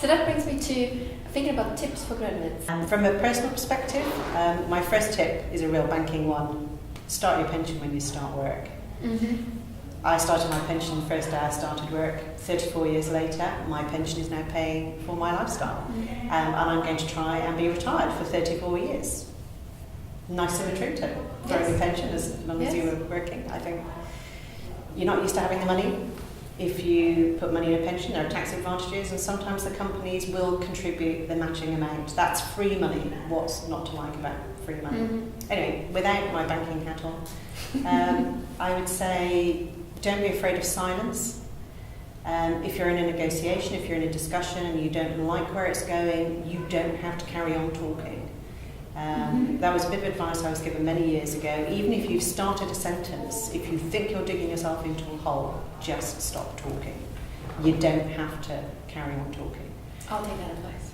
So that brings me to thinking about tips for graduates. From a personal perspective, my first tip is a real banking one. Start your pension when you start work. I started my pension the first day I started work. 34 years later, my pension is now paying for my lifestyle. And I'm going to try and be retired for 34 years. Nice symmetry to grow your pension as long as you were working. I think you're not used to having the money. If you put money in a pension, there are tax advantages, and sometimes the companies will contribute the matching amount. That's free money. What's not to like about free money? Anyway, without my banking hat on, I would say don't be afraid of silence. If you're in a negotiation, if you're in a discussion and you don't like where it's going, you don't have to carry on talking. That was a bit of advice I was given many years ago. Even if you've started a sentence, if you think you're digging yourself into a hole, just stop talking. You don't have to carry on talking. I'll take that advice.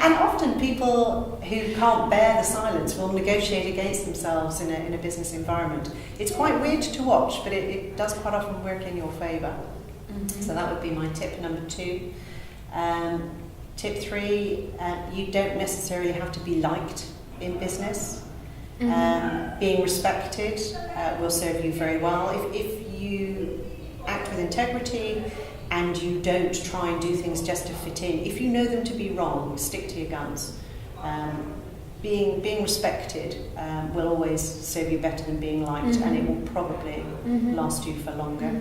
And often people who can't bear the silence will negotiate against themselves in a business environment. It's quite weird to watch, but it does quite often work in your favour. So that would be my tip number 2. Tip 3, you don't necessarily have to be liked in business. Being respected will serve you very well. If you act with integrity and you don't try and do things just to fit in, if you know them to be wrong, stick to your guns. Being respected will always serve you better than being liked, and it will probably last you for longer.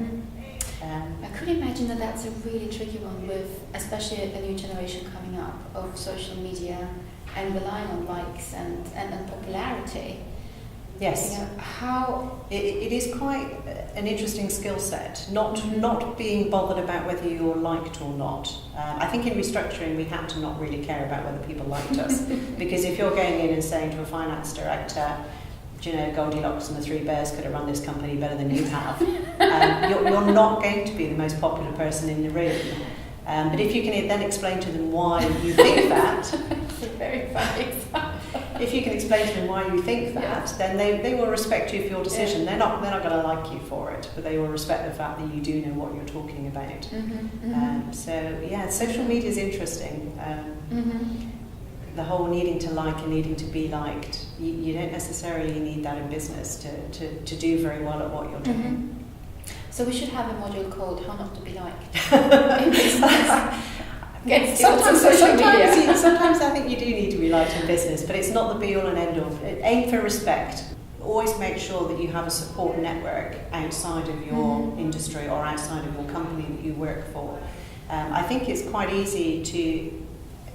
I could imagine that that's a really tricky one, with especially a new generation coming up of social media and relying on likes and popularity. Yes. You know, how it is quite an interesting skill set, not being bothered about whether you're liked or not. I think in restructuring we had to not really care about whether people liked us, because if you're going in and saying to a finance director, you know, Goldilocks and the Three Bears could have run this company better than you have, you're not going to be the most popular person in the room. But if you can then explain to them why you think that, that's a very funny example. if you can explain to them why you think that, then they will respect you for your decision. They're not going to like you for it, but they will respect the fact that you do know what you're talking about. So yeah, social media is interesting. The whole needing to like and needing to be liked, you don't necessarily need that in business to do very well at what you're doing. So we should have a module called How Not to Be Liked in business. Sometimes I think you do need to be liked in business, but it's not the be all and end all. Aim for respect. Always make sure that you have a support network outside of your industry or outside of your company that you work for. I think it's quite easy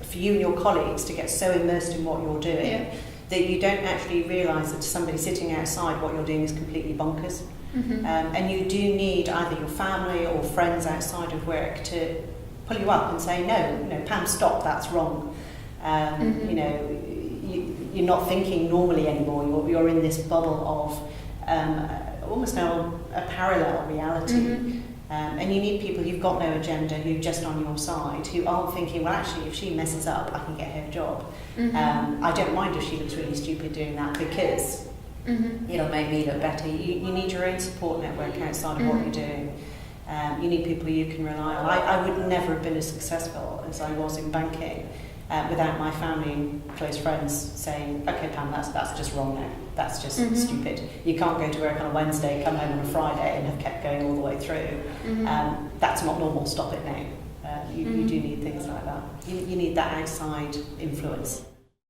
for you and your colleagues to get so immersed in what you're doing that you don't actually realise that to somebody sitting outside what you're doing is completely bonkers. And you do need either your family or friends outside of work to pull you up and say, no, Pam, stop, that's wrong. You know, you're not thinking normally anymore. You're in this bubble of almost now a parallel reality. And you need people who've got no agenda, who are just on your side, who aren't thinking, well, actually, if she messes up, I can get her a job. I don't mind if she looks really stupid doing that, because it'll make me look better. You need your own support network outside of what you're doing. You need people you can rely on. I would never have been as successful as I was in banking without my family and close friends saying, okay, Pam, that's just wrong now. That's just stupid. You can't go to work on a Wednesday, come home on a Friday and have kept going all the way through. That's not normal, stop it now. You do need things like that. You need that outside influence.